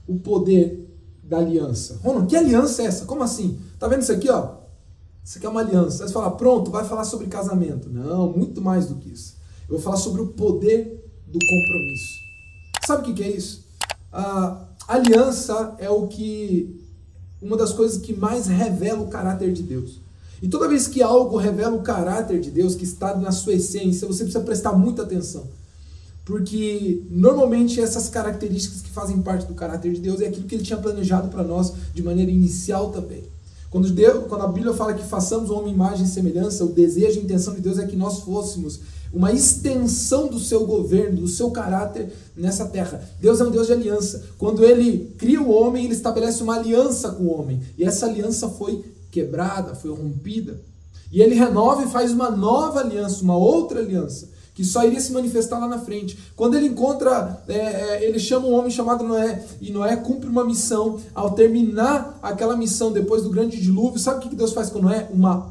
o poder da aliança? Ronald, que aliança é essa? Como assim? Tá vendo isso aqui, ó? Isso aqui é uma aliança. Aí você fala, pronto, vai falar sobre casamento. Não, muito mais do que isso. Eu vou falar sobre o poder do compromisso. Sabe o que é isso? A aliança é uma das coisas que mais revela o caráter de Deus. E toda vez que algo revela o caráter de Deus, que está na sua essência, você precisa prestar muita atenção. Porque normalmente essas características que fazem parte do caráter de Deus é aquilo que Ele tinha planejado para nós de maneira inicial também. Quando a Bíblia fala que façamos o homem imagem e semelhança, o desejo e a intenção de Deus é que nós fôssemos uma extensão do seu governo, do seu caráter nessa terra. Deus é um Deus de aliança. Quando Ele cria o homem, Ele estabelece uma aliança com o homem. E essa aliança foi quebrada, foi rompida. E Ele renova e faz uma nova aliança, uma outra aliança, que só iria se manifestar lá na frente. Quando Ele encontra, Ele chama um homem chamado Noé, e Noé cumpre uma missão. Ao terminar aquela missão, depois do grande dilúvio, sabe o que Deus faz com Noé? Uma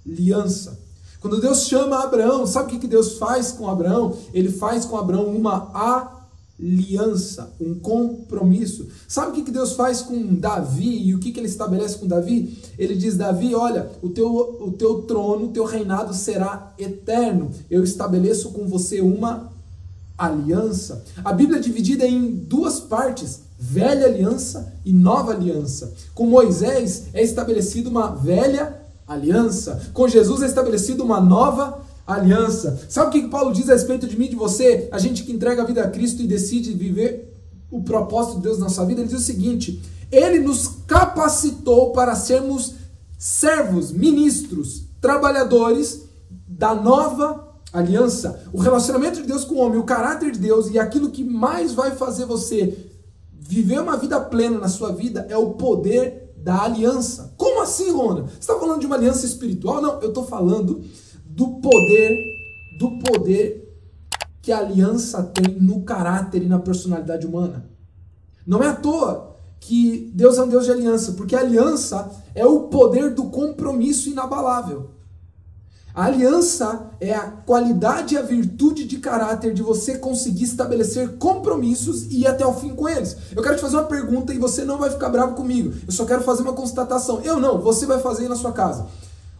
aliança. Quando Deus chama Abraão, sabe o que Deus faz com Abraão? Ele faz com Abraão uma aliança, um compromisso. Sabe o que Deus faz com Davi e o que Ele estabelece com Davi? Ele diz, Davi, olha, o teu trono, o teu reinado será eterno. Eu estabeleço com você uma aliança. A Bíblia é dividida em duas partes, velha aliança e nova aliança. Com Moisés é estabelecida uma velha aliança. Com Jesus é estabelecida uma nova aliança. Sabe o que Paulo diz a respeito de mim e de você? A gente que entrega a vida a Cristo e decide viver o propósito de Deus na nossa vida, ele diz o seguinte: Ele nos capacitou para sermos servos, ministros, trabalhadores da nova aliança. O relacionamento de Deus com o homem, o caráter de Deus e aquilo que mais vai fazer você viver uma vida plena na sua vida é o poder da aliança. Como assim, Rona? Você está falando de uma aliança espiritual? Não, eu estou falando do poder que a aliança tem no caráter e na personalidade humana. Não é à toa que Deus é um Deus de aliança, porque a aliança é o poder do compromisso inabalável. A aliança é a qualidade e a virtude de caráter de você conseguir estabelecer compromissos e ir até o fim com eles. Eu quero te fazer uma pergunta e você não vai ficar bravo comigo. Eu só quero fazer uma constatação. Eu não, você vai fazer aí na sua casa.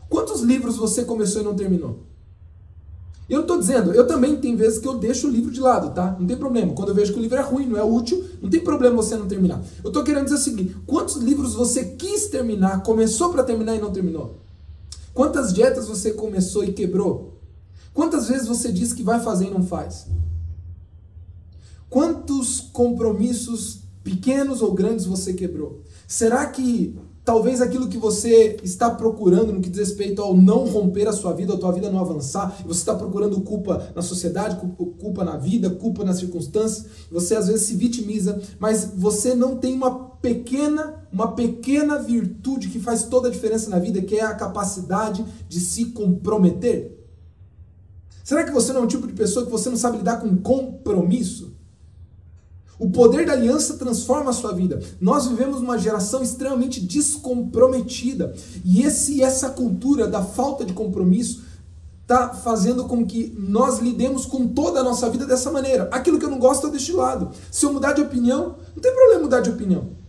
Quantos livros você começou e não terminou? Eu não estou dizendo, eu também tem vezes que eu deixo o livro de lado, tá? Não tem problema. Quando eu vejo que o livro é ruim, não é útil, não tem problema você não terminar. Eu estou querendo dizer o seguinte: quantos livros você quis terminar, começou para terminar e não terminou? Quantas dietas você começou e quebrou? Quantas vezes você diz que vai fazer e não faz? Quantos compromissos pequenos ou grandes você quebrou? Será que talvez aquilo que você está procurando no que diz respeito ao não romper a sua vida, a tua vida não avançar, você está procurando culpa na sociedade, culpa na vida, culpa nas circunstâncias, você às vezes se vitimiza, mas você não tem uma pequena virtude que faz toda a diferença na vida, que é a capacidade de se comprometer? Será que você não é um tipo de pessoa que você não sabe lidar com compromisso? O poder da aliança transforma a sua vida. Nós vivemos uma geração extremamente descomprometida. E essa cultura da falta de compromisso está fazendo com que nós lidemos com toda a nossa vida dessa maneira. Aquilo que eu não gosto eu deixo de lado. Se eu mudar de opinião, não tem problema mudar de opinião.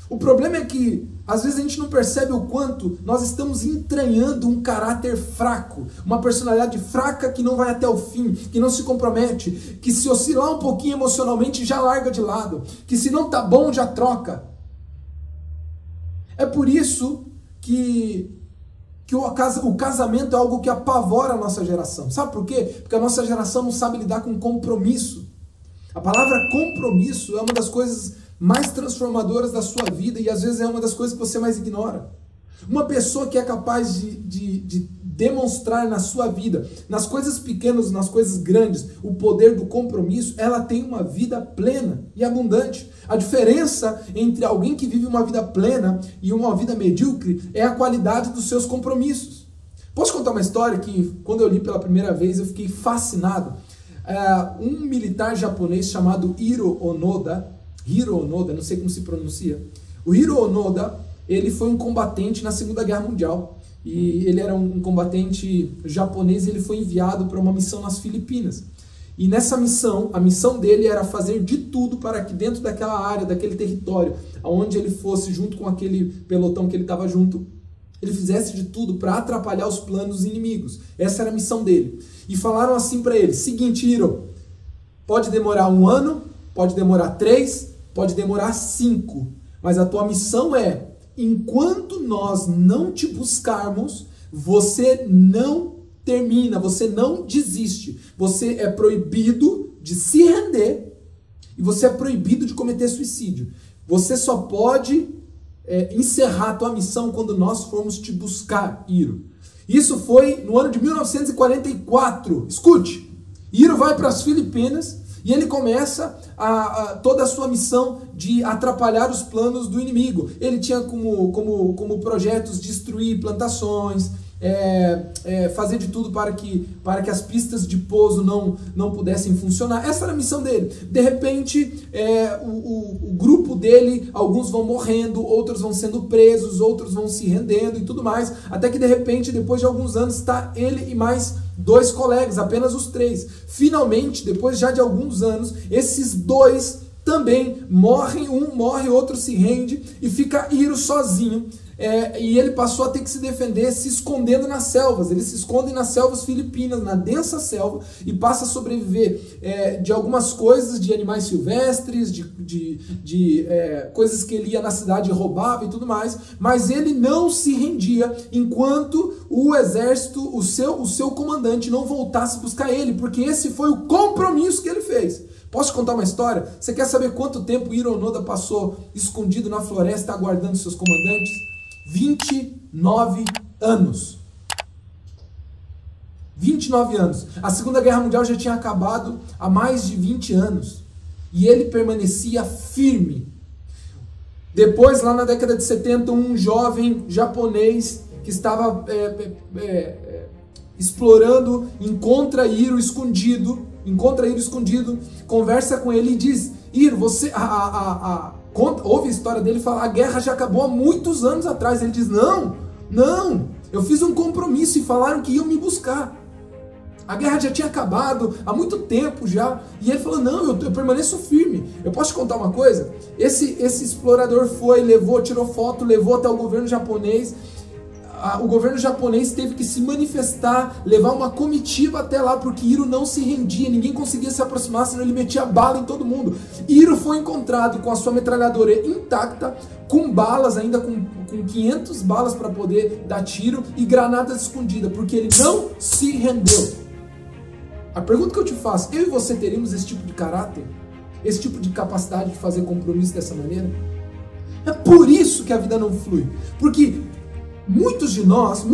O problema é que, às vezes, a gente não percebe o quanto nós estamos entranhando um caráter fraco, uma personalidade fraca que não vai até o fim, que não se compromete, que se oscilar um pouquinho emocionalmente já larga de lado, que se não tá bom já troca. É por isso que o casamento é algo que apavora a nossa geração. Sabe por quê? Porque a nossa geração não sabe lidar com compromisso. A palavra compromisso é uma das coisas mais transformadoras da sua vida e às vezes é uma das coisas que você mais ignora. Uma pessoa que é capaz de demonstrar na sua vida, nas coisas pequenas, nas coisas grandes, o poder do compromisso, ela tem uma vida plena e abundante. A diferença entre alguém que vive uma vida plena e uma vida medíocre é a qualidade dos seus compromissos. Posso contar uma história que, quando eu li pela primeira vez, eu fiquei fascinado. Um militar japonês chamado Hiro Onoda, não sei como se pronuncia. O Hiro Onoda, ele foi um combatente na Segunda Guerra Mundial. E ele era um combatente japonês e ele foi enviado para uma missão nas Filipinas. E nessa missão, a missão dele era fazer de tudo para que dentro daquela área, daquele território, aonde ele fosse junto com aquele pelotão que ele estava junto, ele fizesse de tudo para atrapalhar os planos inimigos. Essa era a missão dele. E falaram assim para ele, seguinte, Hiro, pode demorar 1 ano, pode demorar 3, pode demorar 5, mas a tua missão é, enquanto nós não te buscarmos, você não termina, você não desiste. Você é proibido de se render e você é proibido de cometer suicídio. Você só pode encerrar a tua missão quando nós formos te buscar, Hiro. Isso foi no ano de 1944. Escute, Hiro vai para as Filipinas e ele começa toda a sua missão de atrapalhar os planos do inimigo. Ele tinha como projetos destruir plantações, fazer de tudo para que as pistas de pouso não pudessem funcionar. Essa era a missão dele. De repente, o grupo dele, alguns vão morrendo, outros vão sendo presos, outros vão se rendendo e tudo mais, até que de repente, depois de alguns anos, está ele e mais 2 colegas, apenas os 3. Finalmente, depois já de alguns anos, esses 2 também morrem, um morre, outro se rende e fica Hiro sozinho. E ele passou a ter que se defender se escondendo nas selvas. Eles se escondem nas selvas filipinas, na densa selva, e passa a sobreviver de algumas coisas, de animais silvestres, de coisas que ele ia na cidade e roubava e tudo mais, mas ele não se rendia enquanto o exército, o seu comandante não voltasse buscar ele, porque esse foi o compromisso que ele fez. Posso te contar uma história? Você quer saber quanto tempo Hiro Onoda passou escondido na floresta aguardando seus comandantes? 29 anos. 29 anos. A Segunda Guerra Mundial já tinha acabado há mais de 20 anos. E ele permanecia firme. Depois, lá na década de 70, um jovem japonês que estava explorando, encontra Hiro escondido, conversa com ele e diz, Hiro, você... ouve a história dele e fala, a guerra já acabou há muitos anos atrás. Ele diz, não, eu fiz um compromisso e falaram que iam me buscar. A guerra já tinha acabado há muito tempo já. E ele falou, não, eu permaneço firme. Eu posso te contar uma coisa? Esse explorador foi, tirou foto, levou até o governo japonês. O governo japonês teve que se manifestar, levar uma comitiva até lá, porque Hiro não se rendia, ninguém conseguia se aproximar, senão ele metia bala em todo mundo. Hiro foi encontrado com a sua metralhadora intacta, com balas, ainda com 500 balas para poder dar tiro e granadas escondidas, porque ele não se rendeu. A pergunta que eu te faço, eu e você teríamos esse tipo de caráter? Esse tipo de capacidade de fazer compromisso dessa maneira? É por isso que a vida não flui, porque muitos de nós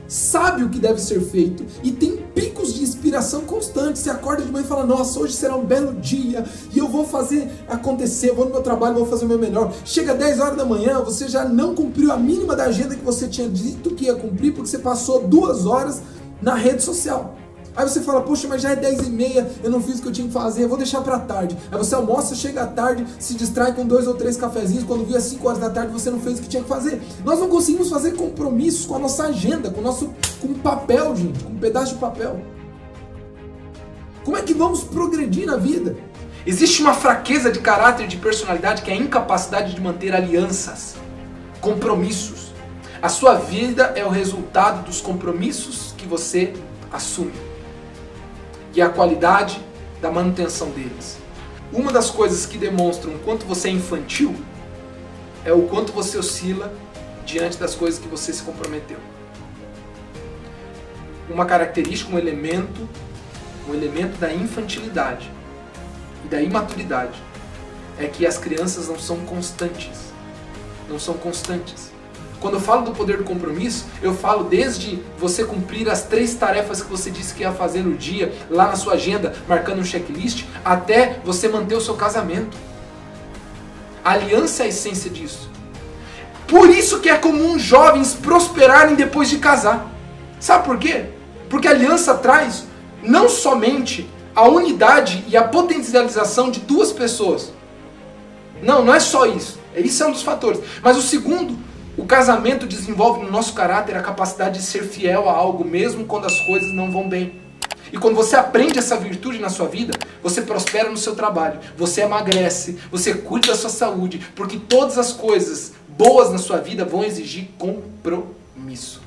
sabem o que deve ser feito e tem picos de inspiração constantes. Você acorda de manhã e fala, nossa, hoje será um belo dia e eu vou fazer acontecer, vou no meu trabalho, vou fazer o meu melhor. Chega 10 horas da manhã, você já não cumpriu a mínima da agenda que você tinha dito que ia cumprir, porque você passou 2 horas na rede social. Aí você fala, poxa, mas já é 10h30, eu não fiz o que eu tinha que fazer, eu vou deixar pra tarde. Aí você almoça, chega à tarde, se distrai com 2 ou 3 cafezinhos, quando via 5 horas da tarde você não fez o que tinha que fazer. Nós não conseguimos fazer compromissos com a nossa agenda, com papel, gente, com um pedaço de papel. Como é que vamos progredir na vida? Existe uma fraqueza de caráter e de personalidade que é a incapacidade de manter alianças, compromissos. A sua vida é o resultado dos compromissos que você assume e a qualidade da manutenção deles. Uma das coisas que demonstram o quanto você é infantil é o quanto você oscila diante das coisas que você se comprometeu. Uma característica, um elemento da infantilidade e da imaturidade é que as crianças não são constantes. Quando eu falo do poder do compromisso, eu falo desde você cumprir as 3 tarefas que você disse que ia fazer no dia, lá na sua agenda, marcando um checklist, até você manter o seu casamento. A aliança é a essência disso. Por isso que é comum jovens prosperarem depois de casar. Sabe por quê? Porque a aliança traz não somente a unidade e a potencialização de 2 pessoas. Não é só isso. Isso é um dos fatores. Mas o segundo, o casamento desenvolve no nosso caráter a capacidade de ser fiel a algo mesmo quando as coisas não vão bem. E quando você aprende essa virtude na sua vida, você prospera no seu trabalho, você emagrece, você cuida da sua saúde, porque todas as coisas boas na sua vida vão exigir compromisso.